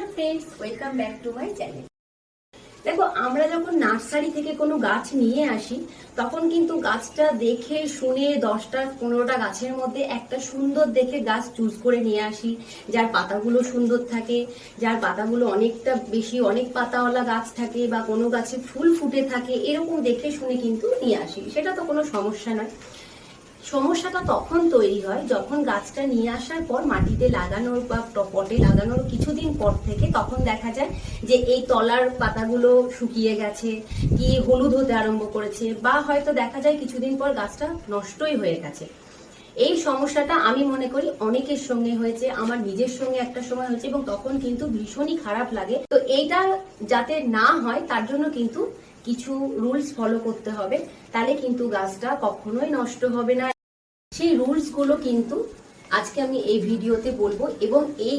Hello friends, welcome back to my channel. দেখো, আমরা যখন নার্সারি থেকে কোনো গাছ নিয়ে আসি তখন কিন্তু গাছটা দেখে শুনে 10টা 15টা গাছের মধ্যে একটা সুন্দর দেখে গাছ চুজ করে নিয়ে আসি, যার পাতাগুলো সুন্দর থাকে, যার পাতাগুলো অনেকটা বেশি অনেক পাতাওয়ালা গাছ থাকে, বা কোনো গাছে ফুল ফুটে থাকে, এরকম দেখে শুনে কিন্তু নিয়ে আসি। সেটা তো কোনো সমস্যা নয়। সমস্যাটা তখন তৈরি হয় যখন গাছটা নিয়ে আসার পর মাটিতে লাগানোর বা পটে লাগানোর কিছুদিন পর থেকে তখন দেখা যায় যে এই তলার পাতাগুলো শুকিয়ে গেছে, কি হলুদ হতে আরম্ভ করেছে, বা হয়তো দেখা যায় কিছুদিন পর গাছটা নষ্টই হয়ে গেছে। এই সমস্যাটা আমি মনে করি অনেকের সঙ্গে হয়েছে, আমার নিজের সঙ্গে একটা সময় হয়েছে, এবং তখন কিন্তু ভীষণই খারাপ লাগে। তো এইটা যাতে না হয় তার জন্য কিন্তু কিছু রুলস ফলো করতে হবে, তাহলে কিন্তু গাছটা কখনোই নষ্ট হবে না। সেই রুলস গুলো কিন্তু আজকে আমি এই ভিডিওতে বলবো, এবং এই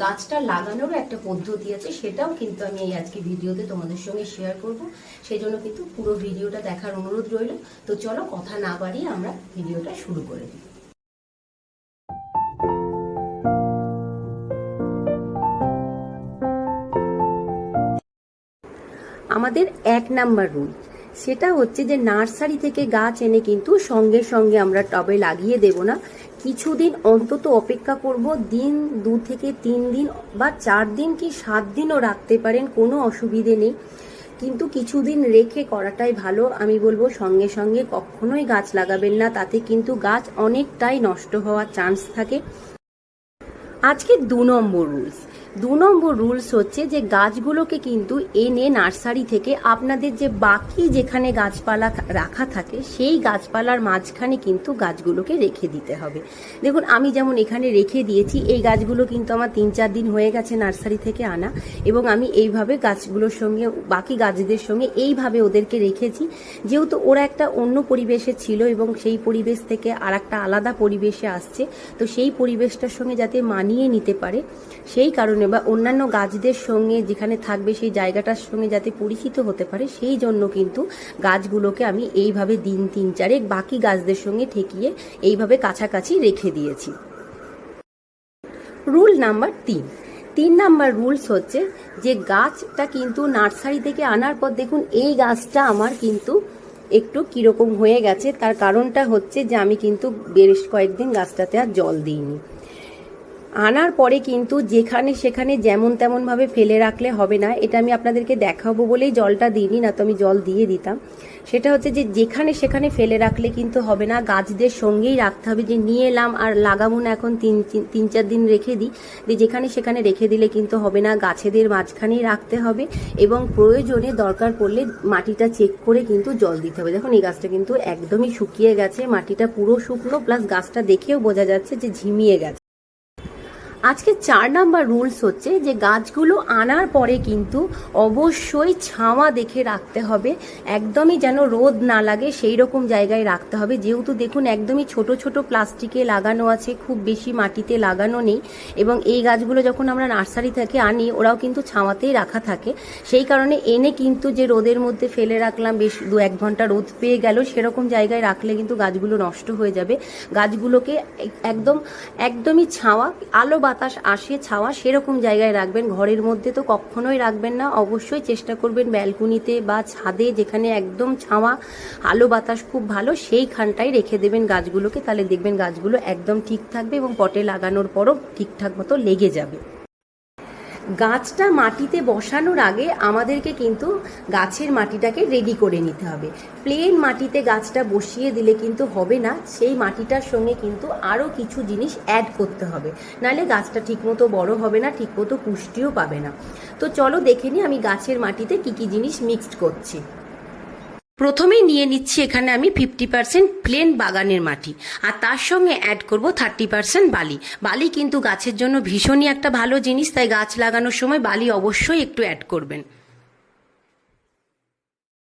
গাছটা লাগানোরও একটা পদ্ধতি আছে, সেটাও কিন্তু আমি এই আজকে ভিডিওতে তোমাদের সঙ্গে শেয়ার করব। সেই জন্য কিন্তু পুরো ভিডিওটা দেখার অনুরোধ রইল। তো চলো কথা না বাড়িয়ে আমরা ভিডিওটা শুরু করে দিই। আমাদের 1 নাম্বার রুল সেটা হচ্ছে যে নার্সারি থেকে গাছ এনে কিন্তু সঙ্গে সঙ্গে আমরা টবে লাগিয়ে দেব না। কিছুদিন অন্তত অপেক্ষা করব, দিন 2 থেকে 3 দিন বা 4 দিন কি 7 দিনও রাখতে পারেন, কোনো অসুবিধে নেই, কিন্তু কিছুদিন রেখে করাটাই ভালো। আমি বলবো সঙ্গে সঙ্গে কখনোই গাছ লাগাবেন না, তাতে কিন্তু গাছ অনেকটাই নষ্ট হওয়ার চান্স থাকে। আজকে 2 নম্বর রুলস হচ্ছে যে গাছগুলোকে কিন্তু এনে নার্সারি থেকে আপনাদের যে বাকি যেখানে গাছপালা রাখা থাকে সেই গাছপালার মাঝখানে কিন্তু গাছগুলোকে রেখে দিতে হবে। দেখুন, আমি যেমন এখানে রেখে দিয়েছি, এই গাছগুলো কিন্তু আমার 3-4 দিন হয়ে গেছে নার্সারি থেকে আনা, এবং আমি এইভাবে গাছগুলোর সঙ্গে বাকি গাছদের সঙ্গে এইভাবে ওদেরকে রেখেছি, যেহেতু ওরা একটা অন্য পরিবেশে ছিল এবং সেই পরিবেশ থেকে আর একটা আলাদা পরিবেশে আসছে, তো সেই পরিবেশটার সঙ্গে যাতে মানিয়ে নিতে পারে সেই কারণে, বা অন্যান্য গাছদের সঙ্গে যেখানে থাকবে সেই জায়গাটার সঙ্গে যাতে পরিচিত হতে পারে, সেই জন্য কিন্তু গাছগুলোকে আমি এইভাবে দিন 3-4 বাকি গাছদের সঙ্গে ঠেকিয়ে এইভাবে কাছাকাছি রেখে দিয়েছি। রুল নাম্বার 3 নাম্বার রুলস হচ্ছে যে গাছটা কিন্তু নার্সারি থেকে আনার পর, দেখুন এই গাছটা আমার কিন্তু একটু কিরকম হয়ে গেছে, তার কারণটা হচ্ছে যে আমি কিন্তু বেশ কয়েকদিন গাছটাতে আর জল দিইনি। আনার পরে কিন্তু যেখানে সেখানে যেমন তেমনভাবে ফেলে রাখলে হবে না, এটা আমি আপনাদেরকে দেখাবো বলেই জলটা দিইনি, না তো আমি জল দিয়ে দিতাম। সেটা হচ্ছে যে যেখানে সেখানে ফেলে রাখলে কিন্তু হবে না, গাছদের সঙ্গেই রাখতে হবে। যে নিয়ে এলাম আর লাগাবো না, এখন 3-4 দিন রেখে দিই, যেখানে সেখানে রেখে দিলে কিন্তু হবে না, গাছেদের মাঝখানেই রাখতে হবে, এবং প্রয়োজনে দরকার পড়লে মাটিটা চেক করে কিন্তু জল দিতে হবে। দেখুন, এই গাছটা কিন্তু একদমই শুকিয়ে গেছে, মাটিটা পুরো শুকনো, প্লাস গাছটা দেখেও বোঝা যাচ্ছে যে ঝিমিয়ে গেছে। আজকে 4 নাম্বার রুলস হচ্ছে যে গাছগুলো আনার পরে কিন্তু অবশ্যই ছাওয়া দেখে রাখতে হবে, একদমই যেন রোদ না লাগে সেই রকম জায়গায় রাখতে হবে। যেহেতু দেখুন একদমই ছোট ছোট প্লাস্টিকে লাগানো আছে, খুব বেশি মাটিতে লাগানো নেই, এবং এই গাছগুলো যখন আমরা নার্সারি থেকে আনি ওরাও কিন্তু ছাওয়াতেই রাখা থাকে। সেই কারণে এনে কিন্তু যে রোদের মধ্যে ফেলে রাখলাম, বেশ 2-1 ঘন্টা রোদ পেয়ে গেল, সেরকম জায়গায় রাখলে কিন্তু গাছগুলো নষ্ট হয়ে যাবে। গাছগুলোকে একদমই ছাওয়া, আলো বাতাস আসে, ছাওয়া সেরকম জায়গায় রাখবেন। ঘরের মধ্যে তো কখনোই রাখবেন না, অবশ্যই চেষ্টা করবেন ব্যালকনিতে বা ছাদে, যেখানে একদম ছাওয়া, আলো বাতাস খুব ভালো, সেইখানটাই রেখে দেবেন গাছগুলোকে, তাহলে দেখবেন গাছগুলো একদম ঠিক থাকবে এবং পটে লাগানোর পরও ঠিকঠাক মতো লেগে যাবে। গাছটা মাটিতে বসানোর আগে আমাদেরকে কিন্তু গাছের মাটিটাকে রেডি করে নিতে হবে। প্লেন মাটিতে গাছটা বসিয়ে দিলে কিন্তু হবে না, সেই মাটিটার সঙ্গে কিন্তু আরও কিছু জিনিস অ্যাড করতে হবে, নাহলে গাছটা ঠিকমতো বড় হবে না, ঠিকমতো পুষ্টিও পাবে না। তো চলো দেখে নিই আমি গাছের মাটিতে কি কি জিনিস মিক্সড করছি। প্রথমেই নিয়ে নিচ্ছি এখানে আমি 50% প্লেন বাগানের মাটি, আর তার সঙ্গে অ্যাড করব 30% বালি। বালি কিন্তু গাছের জন্য ভীষণই একটা ভালো জিনিস, তাই গাছ লাগানোর সময় বালি অবশ্যই একটু অ্যাড করবেন।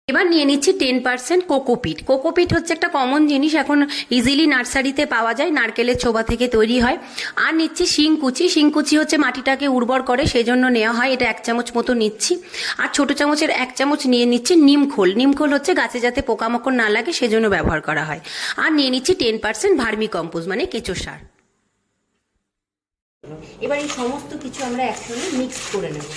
এবার নিয়ে নিচ্ছি 10% কোকোপিট। কোকোপিট হচ্ছে একটা কমন জিনিস, এখন ইজিলি নার্সারিতে পাওয়া যায়, নারকেলের ছোবা থেকে তৈরি হয়। আর নিচ্ছি শিংকুচি। শিংকুচি হচ্ছে মাটিটাকে উর্বর করে, সেজন্য নেওয়া হয়, এটা 1 চামচ মতো নিচ্ছি। আর ছোট চামচের 1 চামচ নিয়ে নিচ্ছি নিমখোল। নিমখোল হচ্ছে গাছে যাতে পোকামাকড় না লাগে সেজন্য ব্যবহার করা হয়। আর নিয়ে নিচ্ছি 10% ভার্মি কম্পোস্ট, মানে কেঁচো সার। এবার এই সমস্ত কিছু আমরা একসঙ্গে মিক্স করে নেব।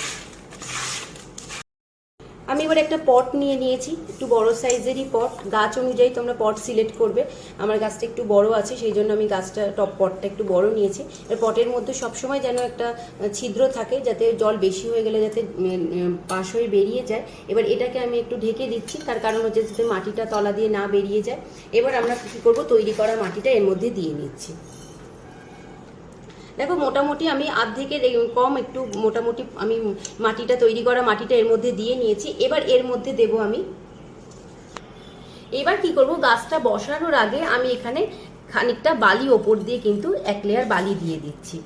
আমি এবার একটা পট নিয়ে নিয়েছি, একটু বড় সাইজেরই পট। গাছ অনুযায়ী তোমরা পট সিলেক্ট করবে। আমার গাছটা একটু বড় আছে, সেই জন্য আমি গাছটা পটটা একটু বড় নিয়েছি। এবার পটের মধ্যে সবসময় যেন একটা ছিদ্র থাকে, যাতে জল বেশি হয়ে গেলে যাতে পাশ হয়ে বেরিয়ে যায়। এবার এটাকে আমি একটু ঢেকে দিচ্ছি, তার কারণ হচ্ছে যাতে মাটিটা তলা দিয়ে না বেরিয়ে যায়। এবার আমরা কী করবো, তৈরি করা মাটিটা এর মধ্যে দিয়ে নিচ্ছি। দেখো মোটামুটি আমি অর্ধেকের কম একটু মোটামুটি আমি মাটিটা তৈরি করা মাটিটা এর মধ্যে দিয়ে নিয়েছি। এবার এর মধ্যে দেব আমি, এবার কি করব, গাছটা বসানোর আগে আমি এখানে খানিকটা বালি ওপর দিয়ে কিন্তু এক লেয়ার বালি দিয়ে দিচ্ছি।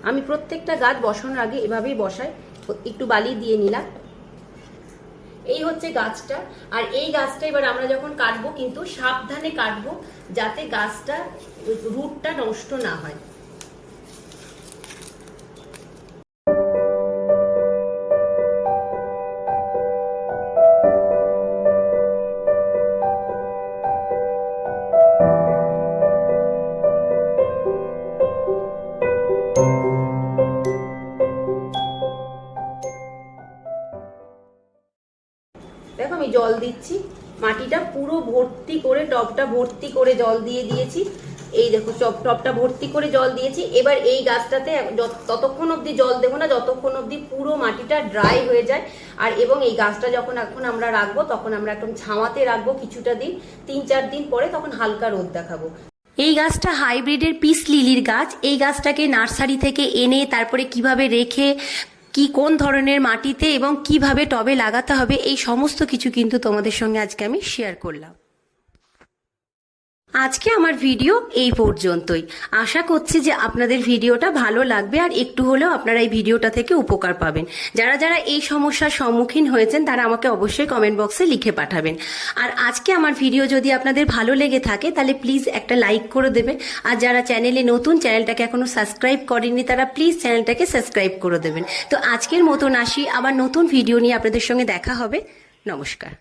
আমি প্রত্যেকটা গাছ বসানোর আগে এভাবেই বসাই, একটু বালি দিয়ে নিলাম। এই হচ্ছে গাছটা। আর এই গাছটা এবার আমরা যখন কাটবো কিন্তু সাবধানে কাটবো, যাতে গাছটা রুটটা নষ্ট না হয়। দেখো আমি জল দিচ্ছি, মাটিটা পুরো ভর্তি করে, টবটা ভর্তি করে জল দিয়ে দিয়েছি। এই দেখো টবটা ভর্তি করে জল দিয়েছি। এবার এই গাছটাতে ততক্ষণ অবধি জল দেবো না যতক্ষণ অবধি পুরো মাটিটা ড্রাই হয়ে যায়। আর এবং এই গাছটা যখন এখন আমরা রাখবো, তখন আমরা একদম ছাওয়াতে রাখবো কিছুটা দিন, 3-4 দিন পরে তখন হালকা রোদ দেখাবো। এই গাছটা হাইব্রিডের পিস লিলির গাছ। এই গাছটাকে নার্সারি থেকে এনে তারপরে কিভাবে রেখে কোন ধরনের মাটিতে এবং কিভাবে টবে লাগাতে হবে, এই সমস্ত কিছু কিন্তু তোমাদের সঙ্গে আজকে আমি শেয়ার করলাম। আজকে আমার ভিডিও এই পর্যন্তই। আশা করছি যে আপনাদের ভিডিওটা ভালো লাগবে আর একটু হলেও আপনারা এই ভিডিওটা থেকে উপকার পাবেন। যারা যারা এই সমস্যার সম্মুখীন হয়েছেন তারা আমাকে অবশ্যই কমেন্ট বক্সে লিখে পাঠাবেন। আর আজকে আমার ভিডিও যদি আপনাদের ভালো লেগে থাকে তাহলে প্লিজ একটা লাইক করে দেবেন। আর যারা চ্যানেলে নতুন, চ্যানেলটাকে এখনো সাবস্ক্রাইব করেননি, তারা প্লিজ চ্যানেলটাকে সাবস্ক্রাইব করে দেবেন। তো আজকের মতন আসি, আবার নতুন ভিডিও নিয়ে আপনাদের সঙ্গে দেখা হবে। নমস্কার।